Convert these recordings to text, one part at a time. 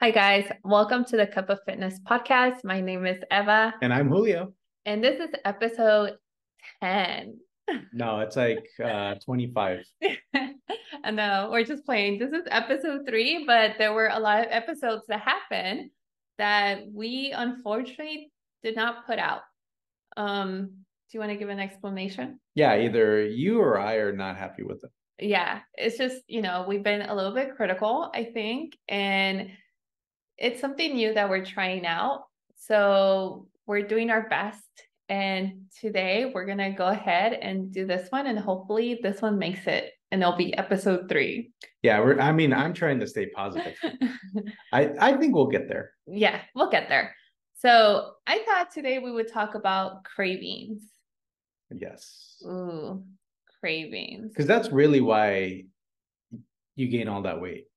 Hi, guys. Welcome to the Cup of Fitness podcast. My name is Eva. And I'm Julio. And this is episode 10. No, it's like 25. I know, we're just playing. This is episode 3, but there were a lot of episodes that happened that we unfortunately did not put out. Do you want to give an explanation? Yeah, either you or I are not happy with it. Yeah, it's just, we've been a little bit critical, I think, and it's something new that we're trying out. So we're doing our best. And today we're going to go ahead and do this one. And hopefully this one makes it. And it'll be episode 3. Yeah, I'm trying to stay positive. I think we'll get there. Yeah, we'll get there. So I thought today we would talk about cravings. Yes. Ooh, cravings. Because that's really why you gain all that weight.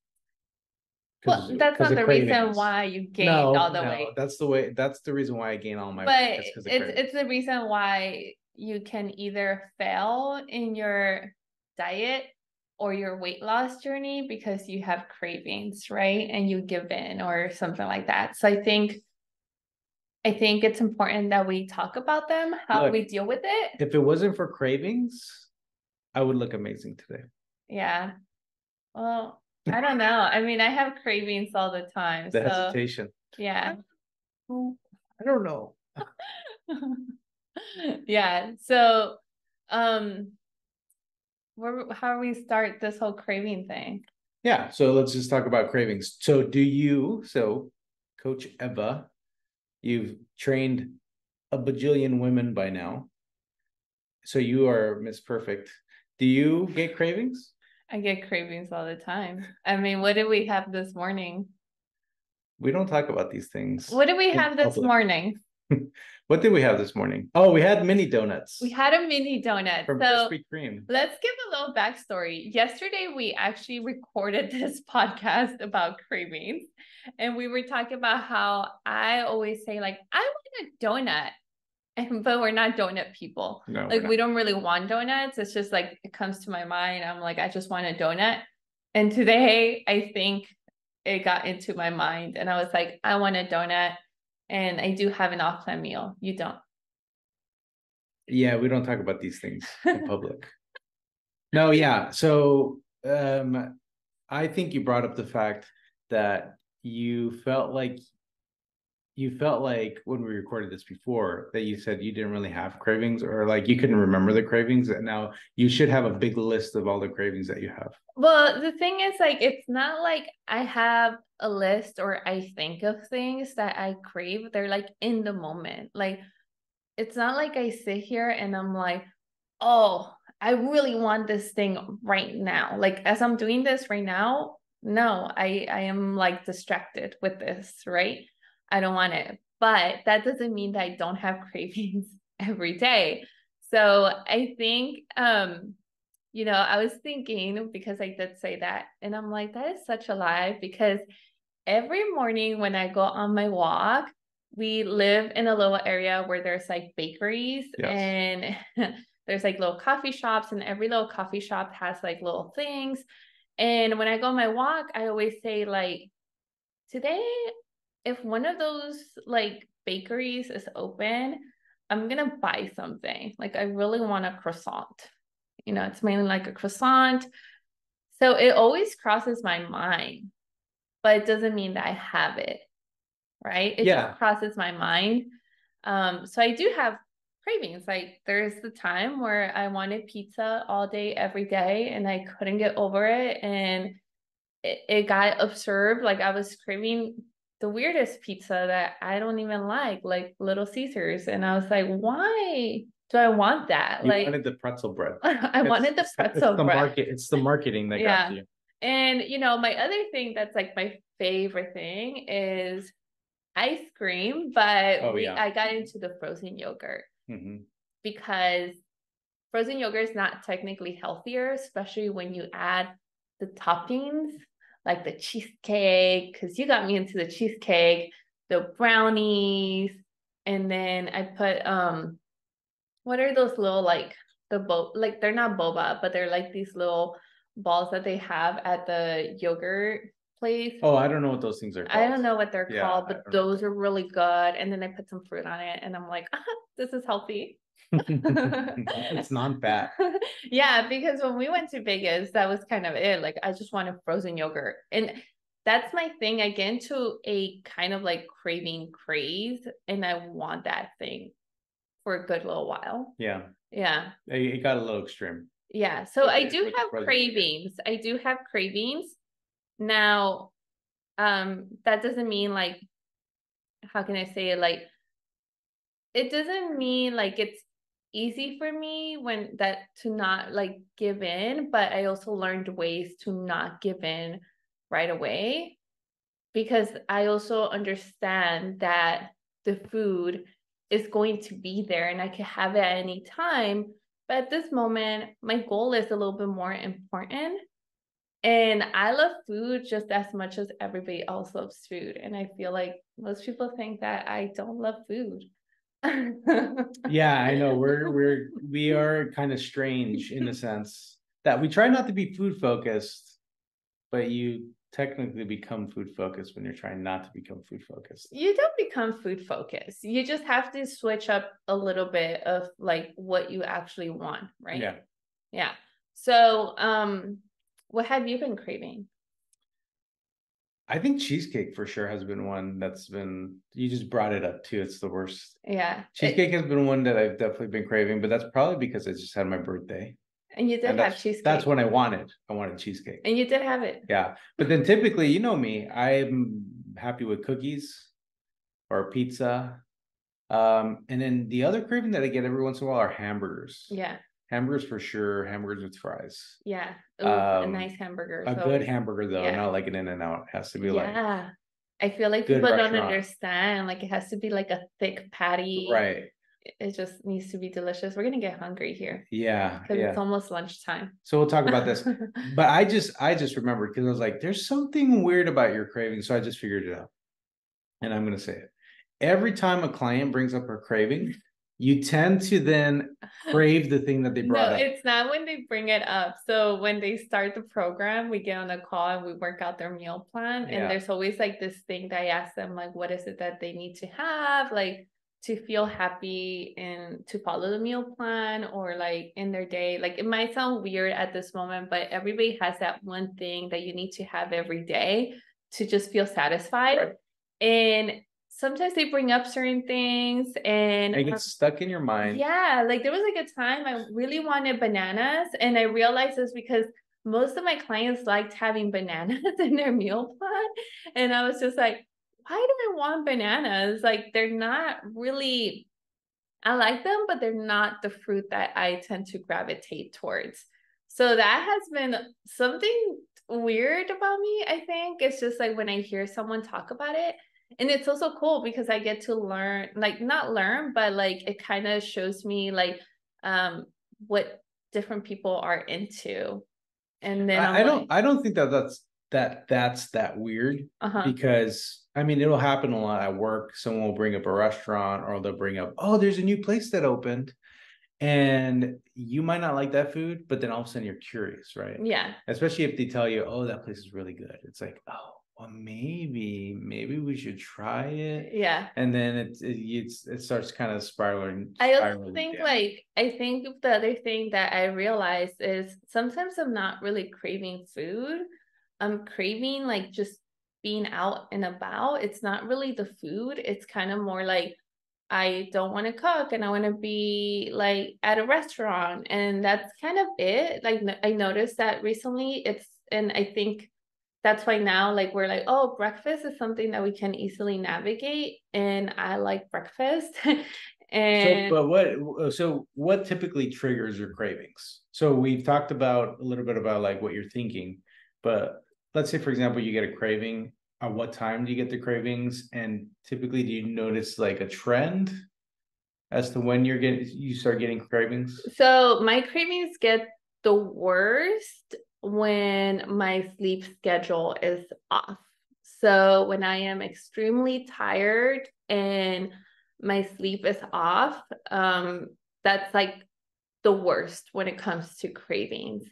Well, that's not the reason why you gained all the weight. That's the reason why I gain all my weight. But it's the reason why you can either fail in your diet or your weight loss journey because you have cravings, right? And you give in or something like that. So I think it's important that we talk about them, how we deal with it. If it wasn't for cravings, I would look amazing today. Yeah. Well, I don't know. I mean, I have cravings all the time. The hesitation. Yeah. I don't know. Yeah. So, how do we start this whole craving thing? Yeah. So let's just talk about cravings. So Coach Eva, you've trained a bajillion women by now. So you are Miss Perfect. Do you get cravings? I get cravings all the time. I mean, what did we have this morning? We don't talk about these things. What did we have this morning? What did we have this morning? Oh, we had mini donuts. We had a mini donut. From Krispy Kreme. Let's give a little backstory. Yesterday, we actually recorded this podcast about cravings. And we were talking about how I always say, like, I want a donut. But we're not donut people. No, like we don't really want donuts. It's just like it comes to my mind. I'm like, I just want a donut. And today I think it got into my mind and I was like, I want a donut. And I do have an off-plan meal. You don't. Yeah, we don't talk about these things in public. No, yeah. So I think you brought up the fact that you felt like when we recorded this before that you said you didn't really have cravings or like you couldn't remember the cravings, and now you should have a big list of all the cravings that you have. Well, the thing is, like, it's not like I have a list or I think of things that I crave. They're like in the moment. Like, it's not like I sit here and I'm like, oh, I really want this thing right now. Like, as I'm doing this right now, no, I am like distracted with this, right? I don't want it, but that doesn't mean that I don't have cravings every day. So I think, I was thinking because I did say that, and I'm like, that is such a lie because every morning when I go on my walk, we live in a little area where there's like bakeries and there's like little coffee shops, and every little coffee shop has like little things. And when I go on my walk, I always say like, today, if one of those like bakeries is open, I'm gonna buy something. Like I really want a croissant. It's mainly like a croissant. So it always crosses my mind, but it doesn't mean that I have it, right? It just crosses my mind. So I do have cravings. Like there's the time where I wanted pizza all day, every day, and I couldn't get over it. And it got absurd. Like I was craving the weirdest pizza that I don't even like Little Caesars. And I was like, why do I want that? You wanted the pretzel bread. I wanted the pretzel bread. It's the marketing that got you. And, my other thing that's like my favorite thing is ice cream, but I got into the frozen yogurt because frozen yogurt is not technically healthier, especially when you add the toppings like the cheesecake, because you got me into the cheesecake, the brownies, and then I put what are those little like they're not boba, but they're like these little balls that they have at the yogurt place. Oh, I don't know what those things are called. I don't know what they're Yeah, called, but those are really good. And then I put some fruit on it and I'm like, this is healthy. It's non-fat. Yeah, because when we went to Vegas, that was kind of it. Like, I just wanted frozen yogurt. And that's my thing. I get into a kind of like craving craze, and I want that thing for a good little while. Yeah. Yeah. It got a little extreme. Yeah. So I do have cravings. I do have cravings. Now, that doesn't mean like, how can I say it? Like, it doesn't mean like it's easy for me when that to not like give in, but I also learned ways to not give in right away, because I also understand that the food is going to be there and I can have it at any time. But at this moment, my goal is a little bit more important. And I love food just as much as everybody else loves food. And I feel like most people think that I don't love food. Yeah, I know. We are kind of strange in the sense that we try not to be food focused, but you technically become food focused when you're trying not to become food focused. You don't become food focused. You just have to switch up a little bit of like what you actually want, right? Yeah. Yeah. So, what have you been craving? I think cheesecake for sure has been one that's been, you just brought it up too. It's the worst. Yeah. Cheesecake has been one that I've definitely been craving, but that's probably because I just had my birthday. And you did have cheesecake. That's when I wanted cheesecake. And you did have it. Yeah. But then typically, you know me, I'm happy with cookies or pizza. And then the other craving that I get every once in a while are hamburgers. Yeah. Hamburgers for sure. Hamburgers with fries. Yeah. Ooh, a nice hamburger. A good hamburger though, yeah. Not like an In-N-Out. It has to be like. Yeah. I feel like people don't understand. Like, it has to be like a thick patty. Right. It just needs to be delicious. We're gonna get hungry here. Yeah. Because it's almost lunchtime. So we'll talk about this. But I just remembered because I was like, there's something weird about your craving. So I just figured it out. And I'm gonna say it. Every time a client brings up her craving, you tend to then crave the thing that they brought up. No, it's not when they bring it up. So when they start the program, we get on a call and we work out their meal plan. Yeah. And there's always like this thing that I ask them, like, what is it that they need to have, like, to feel happy and to follow the meal plan, or like in their day. Like, it might sound weird at this moment, but everybody has that one thing that you need to have every day to just feel satisfied. Right. And sometimes they bring up certain things and it gets stuck in your mind. Yeah. Like, there was like a time I really wanted bananas, and I realized this because most of my clients liked having bananas in their meal plan. And I was just like, why do I want bananas? Like, they're not really, I like them, but they're not the fruit that I tend to gravitate towards. So that has been something weird about me, I think. It's just like when I hear someone talk about it. And it's also cool because I get to learn, like, not learn, but like it kind of shows me like what different people are into. And then I don't think that's that weird, because I mean, it'll happen a lot at work. Someone will bring up a restaurant, or they'll bring up, oh, there's a new place that opened, and you might not like that food, but then all of a sudden you're curious, right? Yeah. Especially if they tell you, oh, that place is really good. It's like, oh, well, maybe we should try it. Yeah. And then it starts kind of spiraling. I also think down. I think the other thing that I realized is sometimes I'm not really craving food. I'm craving like just being out and about. It's not really the food. It's kind of more like I don't want to cook and I want to be like at a restaurant, and that's kind of it. Like, I noticed that recently and I think that's why now, like, we're like, oh, breakfast is something that we can easily navigate, and I like breakfast. And so what typically triggers your cravings? So we've talked about a little bit about like what you're thinking, but let's say, for example, you get a craving. At what time do you get the cravings? And typically, do you notice like a trend as to when you start getting cravings? So my cravings get the worst when my sleep schedule is off. So when I am extremely tired and my sleep is off, that's like the worst when it comes to cravings.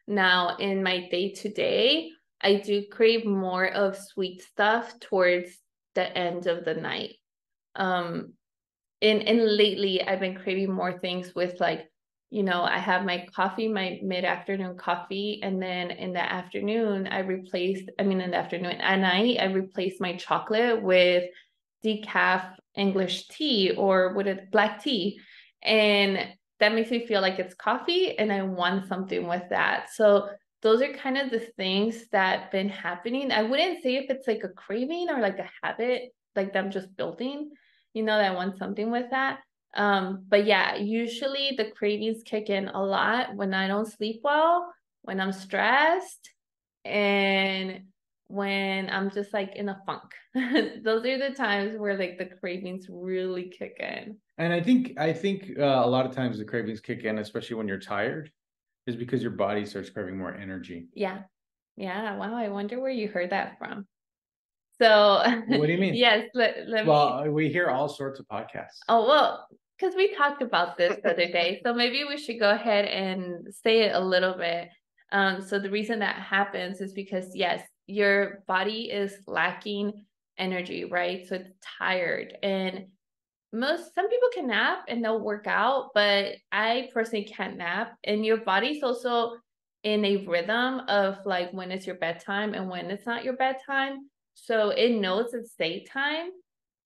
Now, in my day-to-day, I do crave more of sweet stuff towards the end of the night. And lately I've been craving more things with like, I have my coffee, my mid-afternoon coffee, and then in the afternoon in the afternoon at night, I replaced my chocolate with decaf English tea or with a black tea. And that makes me feel like it's coffee and I want something with that. So those are kind of the things that been happening. I wouldn't say if it's like a craving or like a habit, like that I'm just building, that I want something with that. But yeah, usually the cravings kick in a lot when I don't sleep well, when I'm stressed, and when I'm just like in a funk. Those are the times where like the cravings really kick in. And I think a lot of times the cravings kick in, especially when you're tired, is because your body starts craving more energy. Yeah. Yeah. Wow. I wonder where you heard that from. So What do you mean? Yes, Well, we hear all sorts of podcasts. Oh, well, because we talked about this the other day. So maybe we should go ahead and say it a little bit. So the reason that happens is because, yes, your body is lacking energy, right? So it's tired. And some people can nap and they'll work out, but I personally can't nap. And your body's also in a rhythm of like when it's your bedtime and when it's not your bedtime. So it knows it's daytime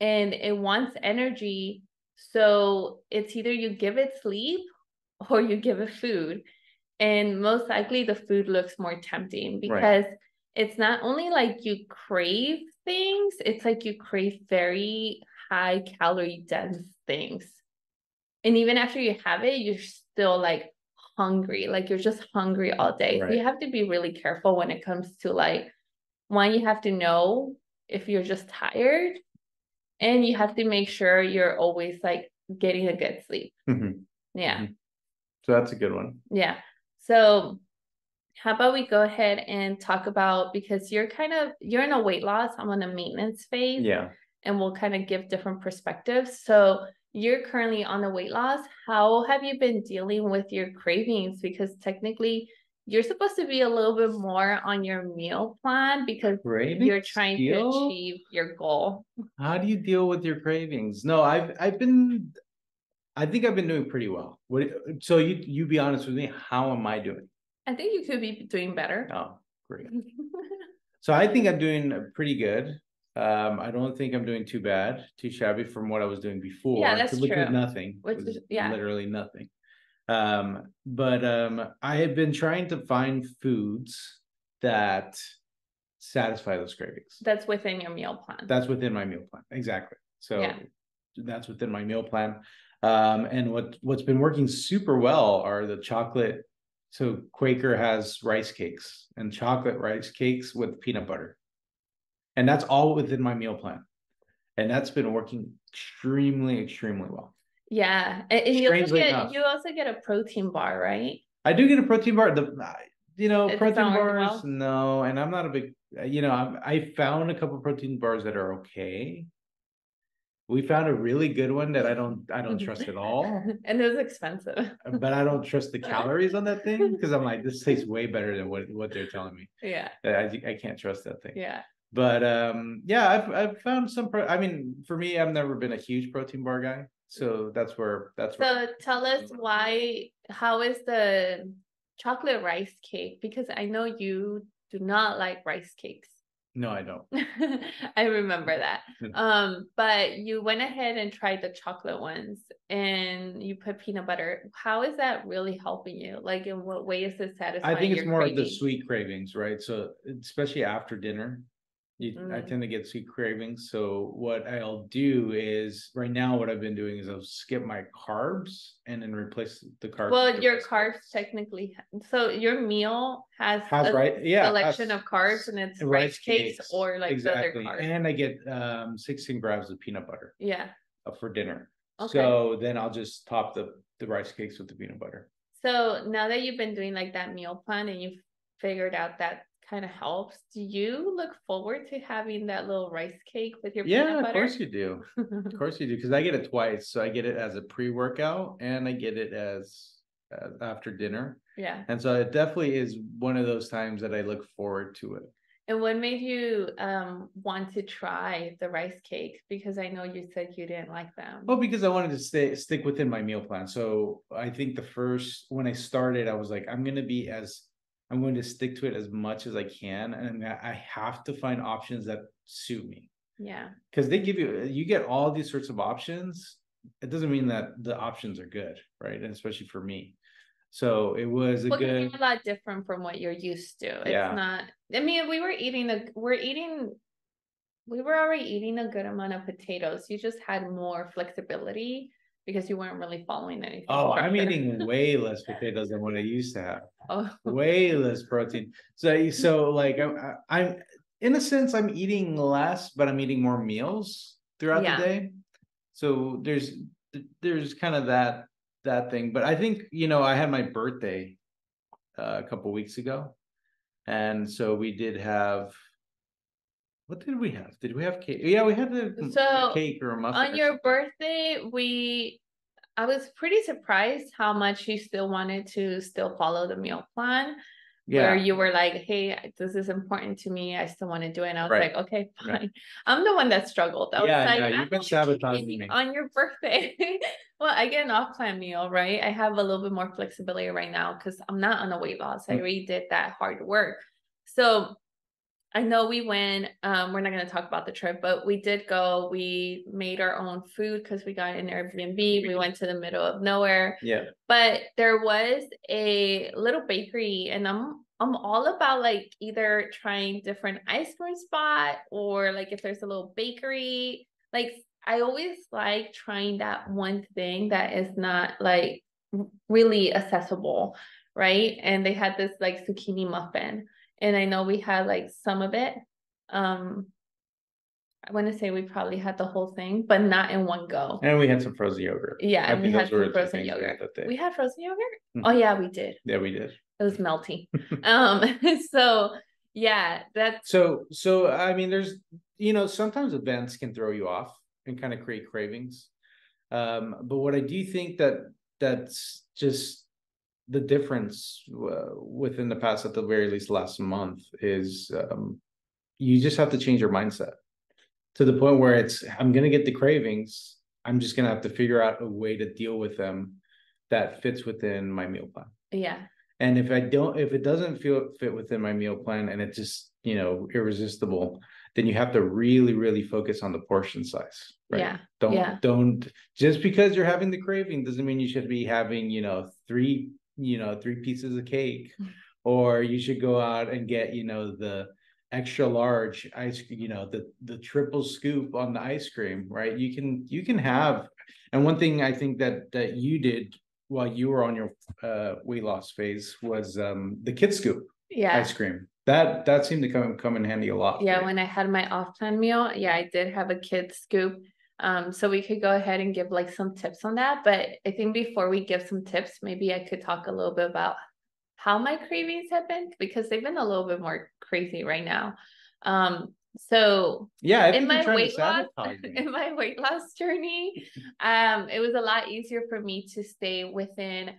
and it wants energy. So it's either you give it sleep or you give it food. And most likely the food looks more tempting because it's not only like you crave things, it's like you crave very high calorie dense things. And even after you have it, you're still like hungry. Like you're just hungry all day. So you have to be really careful when it comes to like, one, you have to know if you're just tired, and you have to make sure you're always like getting a good sleep. Mm-hmm. Yeah. Mm-hmm. So that's a good one. Yeah. So how about we go ahead and talk about, because you're in a weight loss, I'm on a maintenance phase. Yeah. And we'll kind of give different perspectives. So you're currently on a weight loss. How have you been dealing with your cravings? Because technically you're supposed to be a little bit more on your meal plan because you're trying to achieve your goal. How do you deal with your cravings? No, I think I've been doing pretty well. So you be honest with me, how am I doing? I think you could be doing better. Oh, great. So I think I'm doing pretty good. I don't think I'm doing too bad, too shabby from what I was doing before. Yeah, that's which true. was nothing. Literally nothing. But I have been trying to find foods that satisfy those cravings. That's within your meal plan. That's within my meal plan. Exactly. So that's within my meal plan. And what's been working super well are the chocolate. So Quaker has rice cakes and chocolate rice cakes with peanut butter. And that's all within my meal plan. And that's been working extremely, extremely well. Yeah. And you also get a protein bar, right? I do get a protein bar. Protein bars, well? no. And I'm not a big, I found a couple protein bars that are okay. We found a really good one that I don't trust at all. And it was expensive. But I don't trust the calories on that thing because I'm like, this tastes way better than what they're telling me. Yeah. I can't trust that thing. Yeah. But I've found some for me, I've never been a huge protein bar guy. So that's where So tell us how is the chocolate rice cake? Because I know you do not like rice cakes. No, I don't. I remember that. But you went ahead and tried the chocolate ones and you put peanut butter. How is that really helping you? Like in what way is it satisfying? I think it's more of the sweet cravings, right? So especially after dinner, I tend to get sweet cravings. So what I'll do is right now what I've been doing is I'll skip my carbs and then replace the carbs. Well, your carbs technically, so your meal has a selection of carbs, and it's rice cakes or like the other carbs. And I get 16 grams of peanut butter. Yeah. For dinner. Okay. So then I'll just top the rice cakes with the peanut butter. So now that you've been doing like that meal plan and you've figured out that kind of helps, do you look forward to having that little rice cake with your peanut butter? Yeah, of course you do. Of course you do, because I get it twice. So I get it as a pre-workout and I get it as after dinner. Yeah. And so it definitely is one of those times that I look forward to it. And what made you want to try the rice cakes? Because I know you said you didn't like them. Well, because I wanted to stick within my meal plan. So I think when I started, I was like, I'm going to stick to it as much as I can, and I have to find options that suit me. Yeah. Because you get all these sorts of options. It doesn't mean that the options are good, right? And especially for me. So it was a They're a lot different from what you're used to. Yeah. It's not, I mean, we were already eating a good amount of potatoes. You just had more flexibility because you weren't really following anything. Oh, I'm eating way less potatoes than what I used to have. Oh. Way less protein. So like I'm in a sense I'm eating less, but I'm eating more meals throughout the day. So there's kind of that thing. But I think, I had my birthday a couple weeks ago, and so we did have. What did we have? Did we have cake? Yeah, we had a cake or a muffin. On your birthday, I was pretty surprised how much you still wanted to still follow the meal plan. Yeah. Where you were like, hey, this is important to me. I still want to do it. And I was like, okay, fine. Right. I'm the one that struggled. I was like, you've been sabotaging me. On your birthday. Well, I get an off-plan meal, right? I have a little bit more flexibility right now because I'm not on a weight loss. I already did that hard work. So I know we went, we're not going to talk about the trip, but we did go, we made our own food because we got an Airbnb. We went to the middle of nowhere. Yeah. But there was a little bakery, and I'm all about like either trying different ice cream spot, or like if there's a little bakery, like I always like trying that one thing that is not like really accessible, right? And they had this like zucchini muffin. And I know we had like some of it. I want to say we probably had the whole thing, but not in one go. And we had some frozen yogurt. Yeah, and we had some frozen yogurt. We had frozen yogurt? Oh yeah, we did. Yeah, we did. It was melty. So yeah, that's so I mean, there's sometimes events can throw you off and kind of create cravings. But what I do think that's just the difference within the past, at the very least last month, is you just have to change your mindset to the point where I'm going to get the cravings. I'm just going to have to figure out a way to deal with them that fits within my meal plan. Yeah. And if it doesn't fit within my meal plan, and it's just, irresistible, then you have to really, really focus on the portion size. Right? Yeah. Don't just because you're having the craving doesn't mean you should be having, three pieces of cake, or you should go out and get, the extra large ice, the triple scoop on the ice cream, right? You can have, and one thing I think that you did while you were on your weight loss phase was the kid scoop ice cream. That seemed to come in handy a lot. Yeah, when I had my off-plan meal, I did have a kid scoop. So we could go ahead and give like some tips on that. But I think before we give some tips, maybe I could talk a little bit about how my cravings have been, because they've been a little bit more crazy right now. So yeah, in my weight loss journey, it was a lot easier for me to stay within,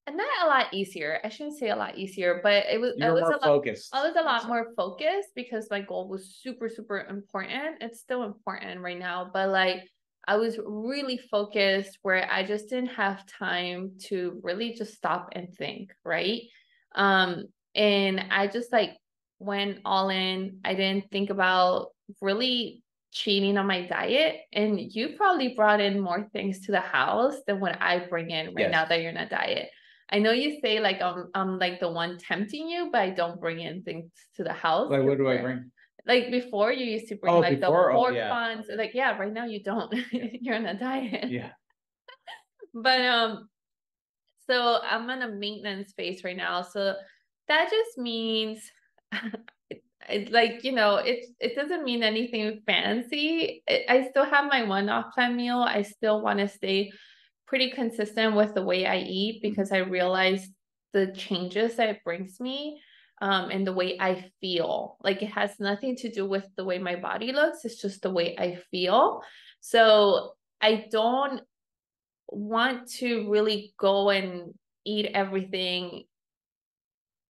and not a lot easier. I shouldn't say a lot easier, but I was focused. I was a lot more focused because my goal was super, super important. It's still important right now, but like I was really focused where I just didn't have time to really just stop and think, right? And I just like went all in. I didn't think about really cheating on my diet. And you probably brought in more things to the house than what I bring in right now that you're in a diet. I know you say like I'm like the one tempting you, but I don't bring in things to the house. Like what do I bring? Like before you used to bring the pork buns. Like, yeah, right now you don't. You're on a diet. Yeah. But so I'm in a maintenance phase right now. So that just means it like, it doesn't mean anything fancy. I still have my one off-plan meal. I still want to stay pretty consistent with the way I eat, because I realize the changes that it brings me, and the way I feel. Like it has nothing to do with the way my body looks. It's just the way I feel. So I don't want to really go and eat everything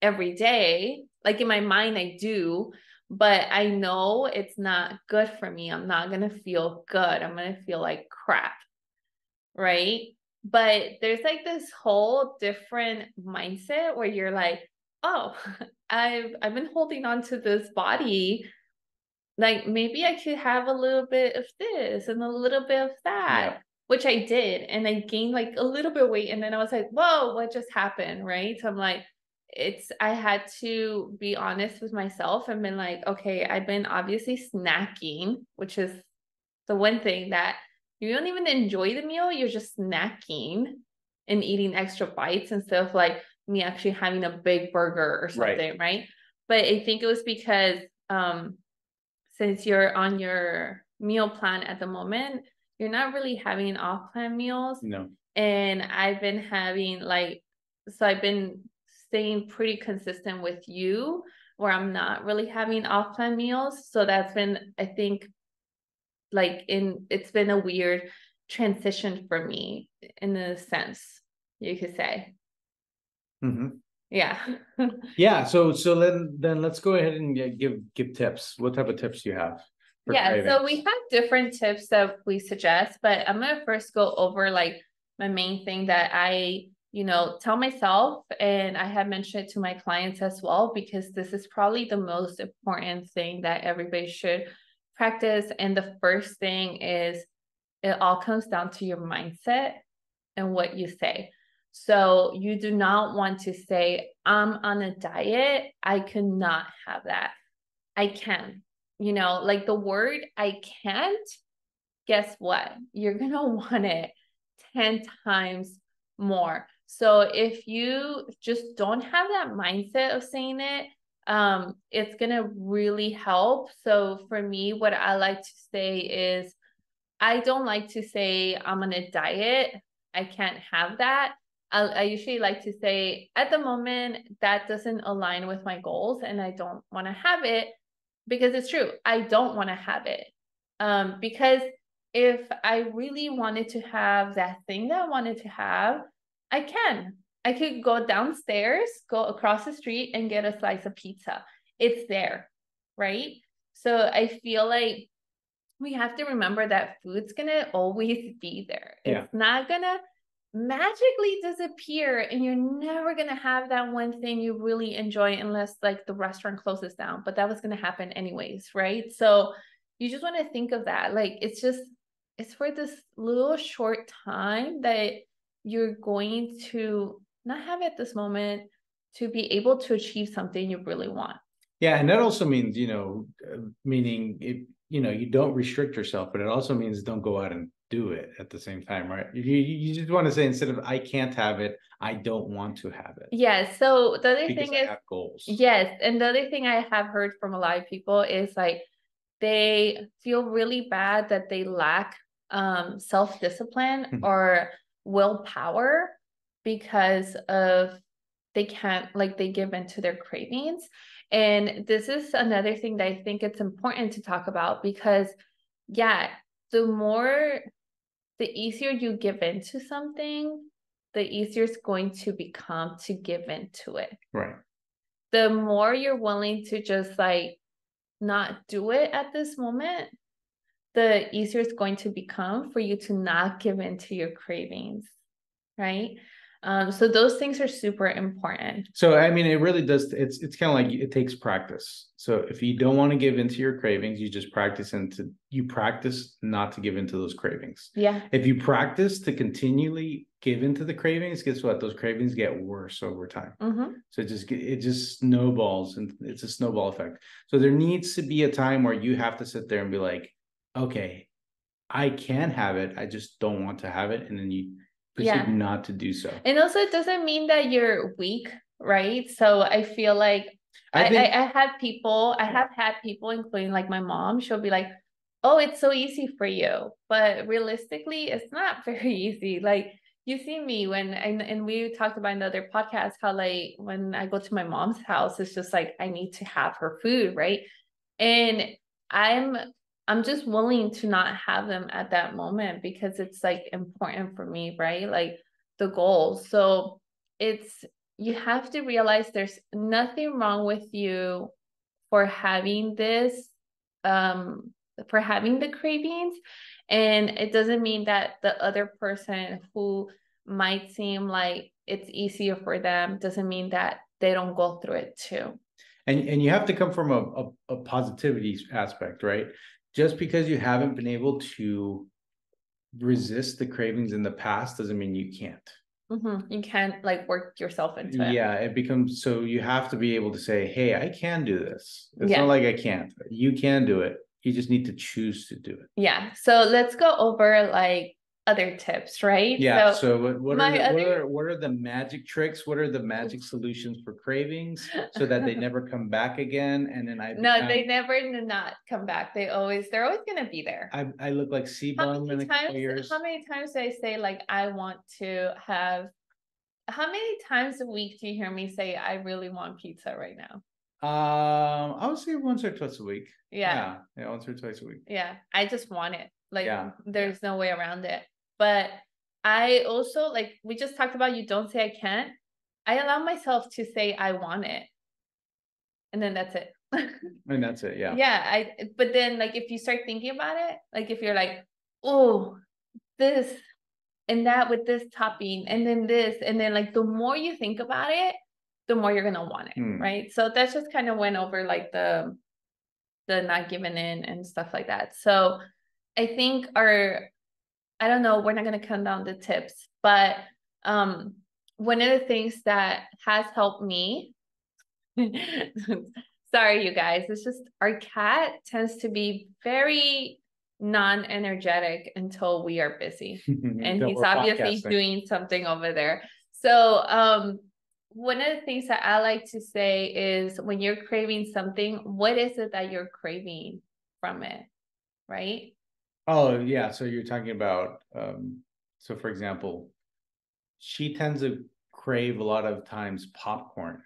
every day. Like in my mind, I do, but I know it's not good for me. I'm not going to feel good. I'm going to feel like crap. Right. But there's like this whole different mindset where you're like, oh, I've been holding on to this body. Like maybe I could have a little bit of this and a little bit of that, Yeah. which I did. And I gained like a little bit of weight. And then I was like, whoa, what just happened? Right. So I'm like, I had to be honest with myself and been like, okay, I've been obviously snacking, which is the one thing that you don't even enjoy the meal, you're just snacking and eating extra bites instead of like me actually having a big burger or something, right? But I think it was because since you're on your meal plan at the moment, you're not really having off-plan meals. No. And I've been having so I've been staying pretty consistent with you where I'm not really having off-plan meals. So that's been, I think, it's been a weird transition for me in a sense, you could say. Mm-hmm. Yeah. Yeah. So then let's go ahead and give tips. What type of tips do you have for Yeah, cravings? so we have different tips that we suggest, but I'm gonna first go over like my main thing that I, tell myself, and I have mentioned it to my clients as well, because this is probably the most important thing that everybody should practice. And the first thing is it all comes down to your mindset and what you say. So you do not want to say, I'm on a diet. I cannot have that. I can. Like the word I can't, guess what? You're going to want it 10 times more. So if you just don't have that mindset of saying it, it's going to really help. So for me, what I like to say is, I don't like to say I'm on a diet. I can't have that. I usually like to say, at the moment, that doesn't align with my goals and I don't want to have it, because it's true. I don't want to have it. Because if I really wanted to have that thing that I wanted to have, I can. I could go downstairs, go across the street and get a slice of pizza. It's there, right? So I feel like we have to remember that food's gonna always be there. It's not gonna magically disappear, and you're never gonna have that one thing you really enjoy unless like the restaurant closes down. But that was gonna happen anyways, right? So you just want to think of that. Like it's for this little short time that you're going to not have at this moment to be able to achieve something you really want. Yeah, and that also means, meaning you don't restrict yourself, but it also means don't go out and do it at the same time, right? You just want to say, instead of I can't have it, I don't want to have it. Yes. So the other Because thing I is have goals. Yes. And the other thing I have heard from a lot of people is like they feel really bad that they lack self-discipline or willpower because of they can't, like, they give into their cravings. And this is another thing that I think it's important to talk about, because yeah, the easier you give into something, the easier it's going to become to give into it. Right. The more you're willing to just like not do it at this moment, the easier it's going to become for you to not give in to your cravings, right? So those things are super important. So, I mean, it really does. It's kind of like it takes practice. So if you don't want to give into your cravings, you just practice not to give into those cravings. Yeah. If you practice to continually give into the cravings, guess what? Those cravings get worse over time. So it just snowballs, and it's a snowball effect. So there needs to be a time where you have to sit there and be like, okay, I can have it. I just don't want to have it. And then you proceed not to do so. And also it doesn't mean that you're weak, right? So I feel like I have had people, including like my mom, she'll be like, oh, it's so easy for you. But realistically, it's not very easy. Like you see me and we talked about in the other podcast how like when I go to my mom's house, it's just like I need to have her food, right? And I'm just willing to not have them at that moment because it's like important for me, right? Like the goal. So you have to realize there's nothing wrong with you for having this, for having the cravings. And it doesn't mean that the other person who might seem like it's easier for them doesn't mean that they don't go through it too. And you have to come from a positivity aspect, right? Just because you haven't been able to resist the cravings in the past doesn't mean you can't. You can't like work yourself into it. Yeah, it becomes, so you have to be able to say, hey, I can do this. It's Yeah. not like I can't. You can do it. You just need to choose to do it. Yeah. So let's go over like other tips, right? Yeah. So what are the magic tricks? What are the magic solutions for cravings so that they never come back again? And then they never not come back. They're always gonna be there. I look like C-Bum in a couple years. How many times do I say like I want to have? How many times a week do you hear me say I really want pizza right now? I would say once or twice a week. Yeah, once or twice a week. Yeah, I just want it. Like, there's no way around it. But I also, like we just talked about, you don't say I can't. I allow myself to say I want it, and then that's it. And that's it. Yeah. Yeah. But then like if you start thinking about it, like if you're like, oh, this and that with this topping, and then this, and then like the more you think about it, the more you're gonna want it, right? So that's just kind of went over like the not giving in and stuff like that. So I think I don't know, we're not gonna come down the tips, but one of the things that has helped me, sorry you guys, it's just our cat tends to be very non-energetic until we are busy. And he's obviously doing something over there. So one of the things that I like to say is when you're craving something, what is it that you're craving from it, right? Oh yeah, so you're talking about so for example, she tends to crave a lot of times popcorn.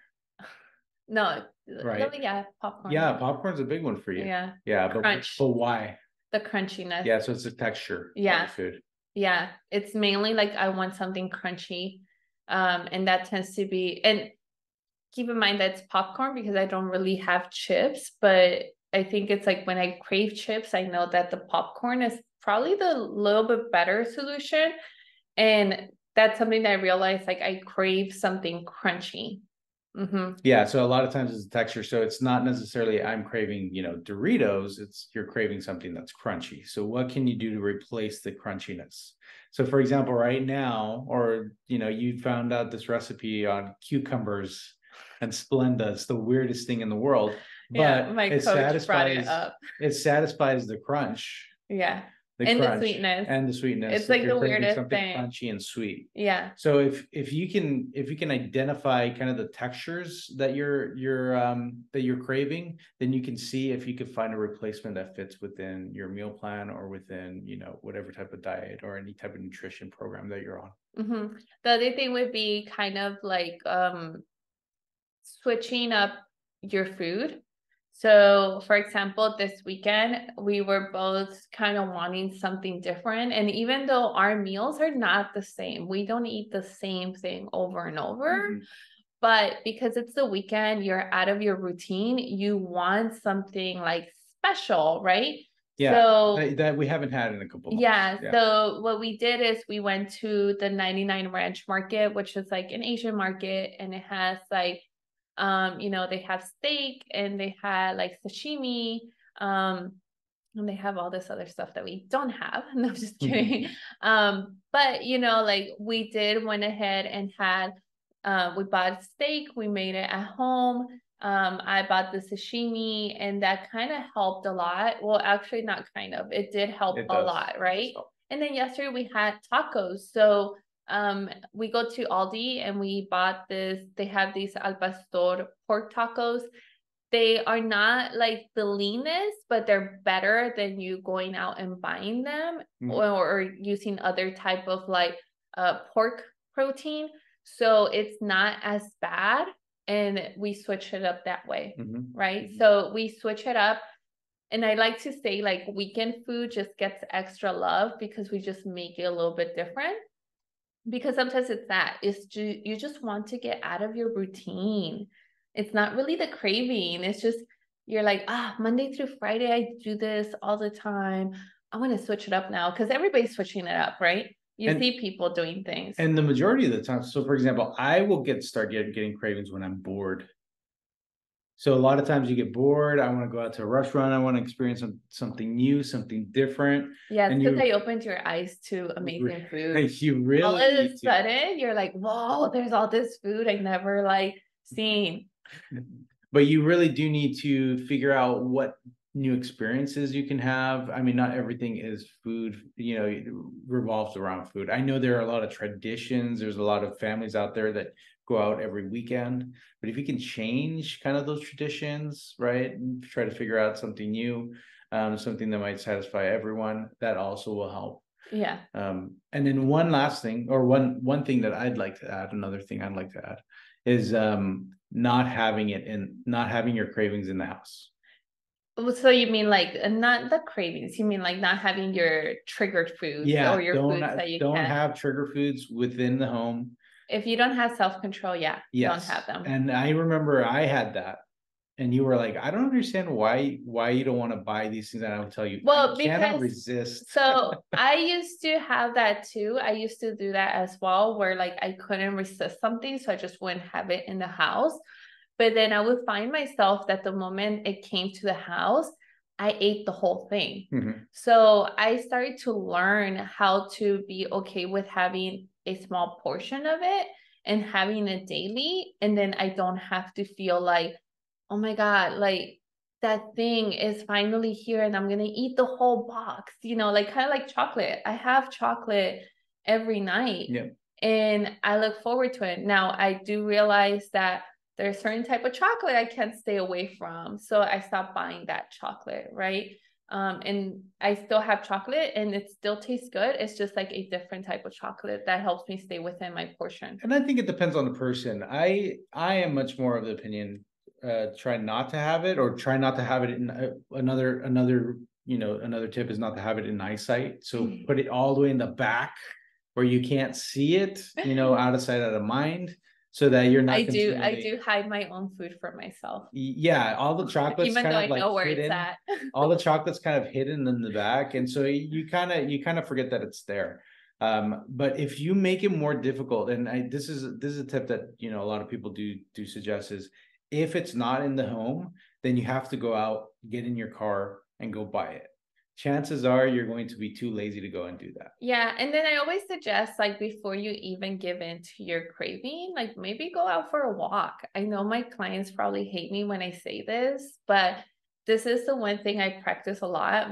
No, right? Yeah, popcorn. Yeah, popcorn's a big one for you. Yeah, but why? The crunchiness. Yeah, so it's the texture of the food. Yeah, it's mainly like I want something crunchy, and that tends to be, and keep in mind that's popcorn because I don't really have chips, but I think it's like when I crave chips, I know that the popcorn is probably the little bit better solution. And that's something that I realized, like I crave something crunchy. Yeah, so a lot of times it's the texture. So it's not necessarily I'm craving, Doritos. It's you're craving something that's crunchy. So what can you do to replace the crunchiness? So for example, right now, or you found out this recipe on cucumbers and Splenda. It's the weirdest thing in the world, but my coach brought it up. It satisfies the crunch. Yeah. The crunch and the sweetness. It's like the weirdest something thing. Crunchy and sweet. Yeah. So if you can identify kind of the textures that you're craving, then you can see if you could find a replacement that fits within your meal plan or within whatever type of diet or any type of nutrition program that you're on. The other thing would be kind of like switching up your food. So for example, this weekend, we were both kind of wanting something different. And even though our meals are not the same, we don't eat the same thing over and over. But because it's the weekend, you're out of your routine, you want something like special, right? Yeah, so that we haven't had in a couple months. Yeah, so what we did is we went to the 99 Ranch Market, which is like an Asian market, and it has like they have steak and they had like sashimi, and they have all this other stuff that we don't have. No, I'm just kidding. But like we went ahead and had, we bought steak, we made it at home. I bought the sashimi, and that kind of helped a lot. Well, actually not kind of, it did help a lot, right? And then yesterday we had tacos. So we go to Aldi and we bought they have these al pastor pork tacos. They are not like the leanest, but they're better than you going out and buying them or using other type of like pork protein. So it's not as bad. And we switch it up that way, right? So we switch it up. And I like to say like weekend food just gets extra love because we just make it a little bit different. Because sometimes you just want to get out of your routine. It's not really the craving. It's just you're like, Monday through Friday, I do this all the time. I want to switch it up now because everybody's switching it up, right? You see people doing things. And the majority of the time, so for example, I will start getting cravings when I'm bored. So a lot of times you get bored. I want to go out to a restaurant. I want to experience something new, something different. Yeah, and because I opened your eyes to amazing food. You really all of a sudden you're like, whoa, there's all this food I never like seen. But you really do need to figure out what new experiences you can have. I mean, not everything is food, it revolves around food. I know there are a lot of traditions. There's a lot of families out there that go out every weekend, but if you can change kind of those traditions, right, and try to figure out something new, something that might satisfy everyone, that also will help. Yeah. And then one last thing, or one thing that I'd like to add, another thing I'd like to add is not having your cravings in the house. So you mean like not the cravings, you mean like not having your triggered foods or your foods that you don't have trigger foods within the home. If you don't have self-control, you don't have them. And I remember I had that. And you were like, I don't understand why you don't want to buy these things. And I would tell you, well, I cannot resist. So I used to have that too. I used to do that as well, where like I couldn't resist something, so I just wouldn't have it in the house. But then I would find myself that the moment it came to the house, I ate the whole thing. Mm-hmm. So I started to learn how to be okay with having a small portion of it and having it daily. And then I don't have to feel like, oh my God, like that thing is finally here and I'm going to eat the whole box, like kind of like chocolate. I have chocolate every night. Yeah. And I look forward to it. Now, I do realize that there's a certain type of chocolate I can't stay away from. So I stopped buying that chocolate, right? And I still have chocolate and it still tastes good. It's just like a different type of chocolate that helps me stay within my portion. And I think it depends on the person. I am much more of the opinion, try not to have it, or try not to have it in another tip is not to have it in eyesight. So put it all the way in the back where you can't see it, out of sight, out of mind. So that you're not. I do hide my own food for myself. Yeah, all the chocolates even kind though of I like know where hidden. It's at. All the chocolates kind of hidden in the back, and so you kind of forget that it's there. But if you make it more difficult, and this is a tip that a lot of people do suggest, is if it's not in the home, then you have to go out, get in your car, and go buy it. Chances are you're going to be too lazy to go and do that. Yeah. And then I always suggest, like, before you even give in to your craving, like maybe go out for a walk. I know my clients probably hate me when I say this, but this is the one thing I practice a lot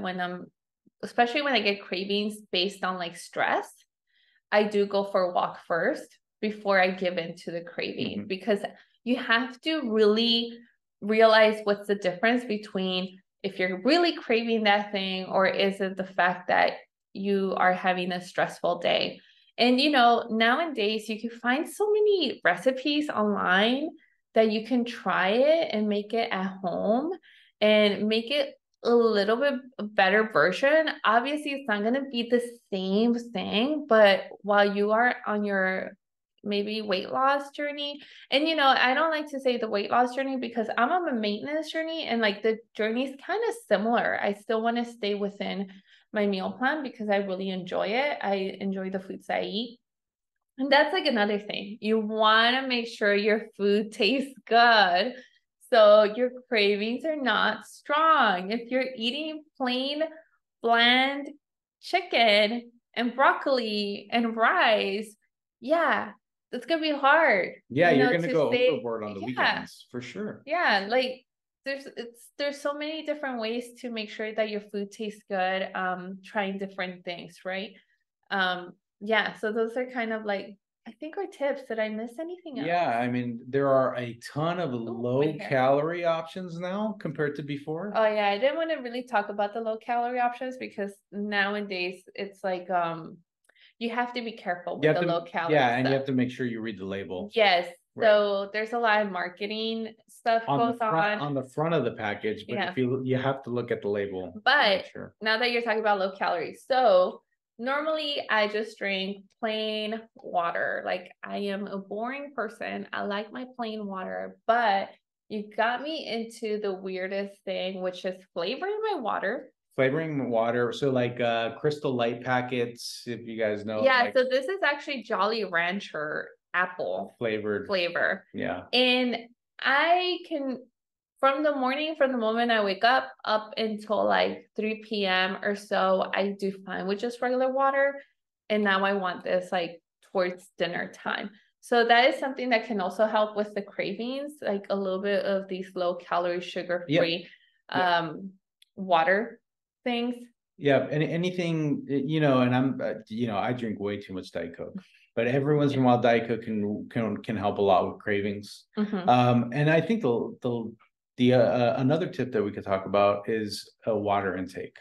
especially when I get cravings based on like stress. I do go for a walk first before I give in to the craving, because you have to really realize what's the difference between if you're really craving that thing, or is it the fact that you are having a stressful day. And nowadays you can find so many recipes online that you can try it and make it at home and make it a little bit better version. Obviously it's not going to be the same thing, but while you are on your maybe weight loss journey, and I don't like to say the weight loss journey because I'm on a maintenance journey, and like the journey is kind of similar. I still want to stay within my meal plan because I really enjoy it. I enjoy the foods I eat. And that's like another thing. You want to make sure your food tastes good, so your cravings are not strong. If you're eating plain, bland chicken and broccoli and rice, yeah, it's gonna be hard. Yeah, you're gonna go overboard on the weekends for sure. Yeah, like there's so many different ways to make sure that your food tastes good. Trying different things, right? Yeah, so those are kind of like, I think, our tips. Did I miss anything else? Yeah, I mean, there are a ton of low-calorie options now compared to before. Oh yeah, I didn't want to really talk about the low-calorie options because nowadays it's like you have to be careful with the low-calorie stuff. And you have to make sure you read the label. Yes. Right. So there's a lot of marketing stuff goes on the front of the package, but if you have to look at the label. But now that you're talking about low calories, so normally I just drink plain water. Like I am a boring person. I like my plain water, but you got me into the weirdest thing, which is flavoring my water. Flavoring water. So like Crystal Light packets, if you guys know, Yeah, like so this is actually Jolly Rancher apple flavored. flavor. Yeah. And I can, from the morning, from the moment I wake up until like 3 p.m. or so, I do fine with just regular water. And now I want this like towards dinner time. So that is something that can also help with the cravings, like a little bit of these low calorie, sugar free water things. Yeah, and anything, and I'm, I drink way too much Diet Coke, but every once in a while, Diet Coke can help a lot with cravings. And I think the another tip that we could talk about is a water intake.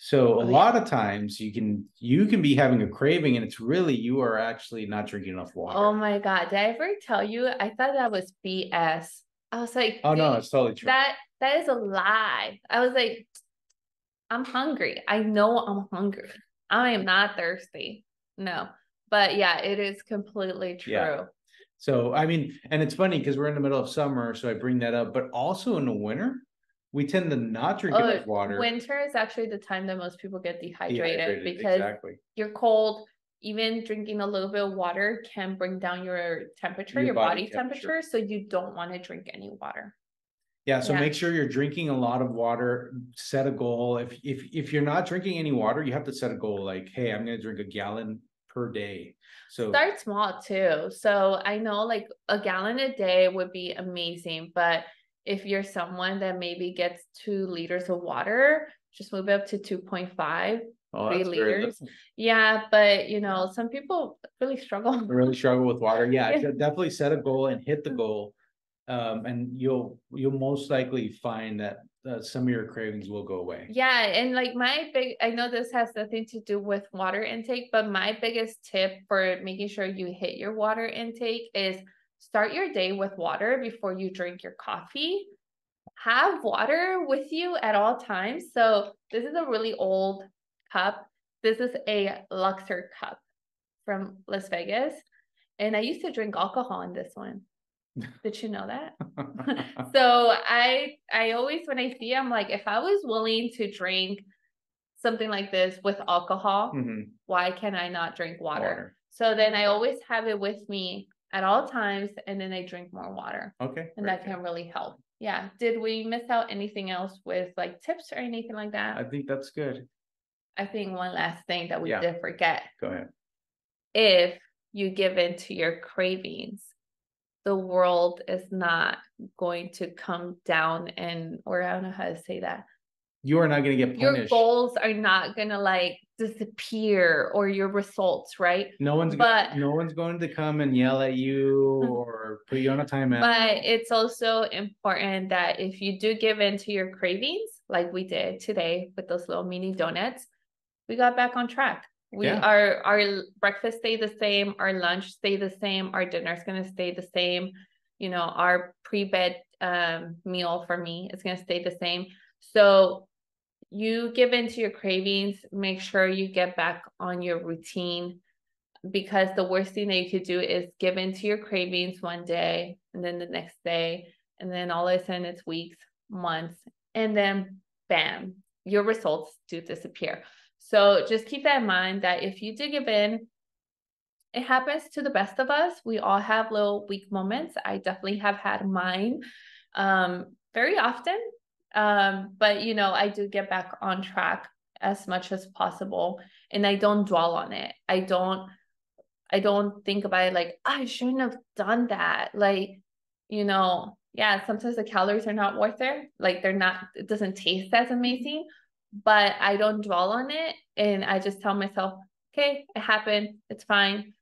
So a lot of times you can be having a craving, and it's really you are actually not drinking enough water. Oh my God, did I ever tell you? I thought that was BS. I was like, oh no, it's totally true. That is a lie. I was like, I'm hungry. I know I'm hungry. I am not thirsty. No. But yeah, it is completely true. Yeah. So, I mean, and it's funny because we're in the middle of summer, so I bring that up, but also in the winter, we tend to not drink enough water. Winter is actually the time that most people get dehydrated because you're cold. Even drinking a little bit of water can bring down your temperature, your body temperature. So you don't want to drink any water. Yeah, so make sure you're drinking a lot of water. Set a goal. If you're not drinking any water, you have to set a goal like, hey, I'm going to drink a gallon per day. So start small too. So I know like a gallon a day would be amazing, but if you're someone that maybe gets 2 liters of water, just move it up to 2.5. 3 liters. Yeah, but some people really struggle. Really struggle with water. Yeah, definitely set a goal and hit the goal. And you'll most likely find that some of your cravings will go away. Yeah, and like I know this has nothing to do with water intake, but my biggest tip for making sure you hit your water intake is start your day with water before you drink your coffee. Have water with you at all times. So this is a really old cup. This is a Luxor cup from Las Vegas. And I used to drink alcohol in this one. Did you know that? So I always, when I see, I'm like, if I was willing to drink something like this with alcohol, why can I not drink water? So then I always have it with me at all times, and then I drink more water. Okay. And that can really help. Yeah. Did we miss out anything else with like tips or anything like that? I think that's good. I think one last thing that we did forget. Go ahead. If you give in to your cravings, the world is not going to come down or I don't know how to say that. You are not going to get punished. Your goals are not going to like disappear, or your results, right? No one's going to come and yell at you or put you on a timeout. But it's also important that if you do give in to your cravings, like we did today with those little mini donuts, we got back on track. Our breakfast stayed the same, our lunch stayed the same, our dinner's going to stay the same. Our pre-bed meal for me is going to stay the same. So you give into your cravings, make sure you get back on your routine, because the worst thing that you could do is give into your cravings one day and then the next day, and then all of a sudden it's weeks, months, and then bam, your results do disappear. So just keep that in mind, that if you do give in, it happens to the best of us. We all have little weak moments. I definitely have had mine very often. But I do get back on track as much as possible, and I don't dwell on it. I don't think about it like, I shouldn't have done that. Like, sometimes the calories are not worth it. Like it doesn't taste as amazing, but I don't dwell on it. And I just tell myself, okay, it happened. It's fine.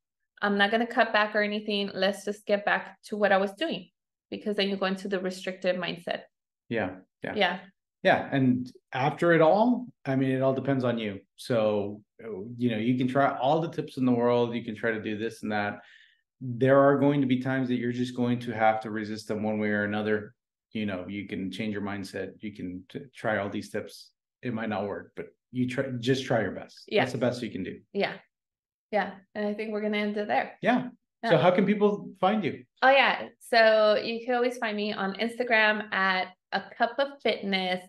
I'm not going to cut back or anything. Let's just get back to what I was doing, because then you go into the restrictive mindset. Yeah. And after it all, I mean, it all depends on you. So, you can try all the tips in the world. You can try to do this and that. There are going to be times that you're just going to have to resist them one way or another. You can change your mindset. You can try all these tips. It might not work, but try your best. Yeah. That's the best you can do. Yeah. Yeah. And I think we're going to end it there. Yeah. Yeah. So how can people find you? Oh, yeah. So you can always find me on Instagram at @acupoffitness_.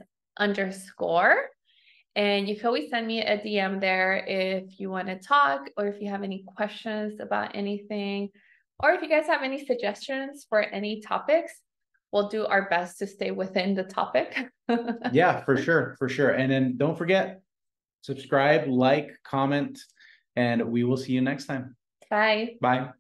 And you can always send me a DM there if you want to talk, or if you have any questions about anything, or if you guys have any suggestions for any topics. We'll do our best to stay within the topic. Yeah, for sure. For sure. And then don't forget, subscribe, like, comment, and we will see you next time. Bye. Bye.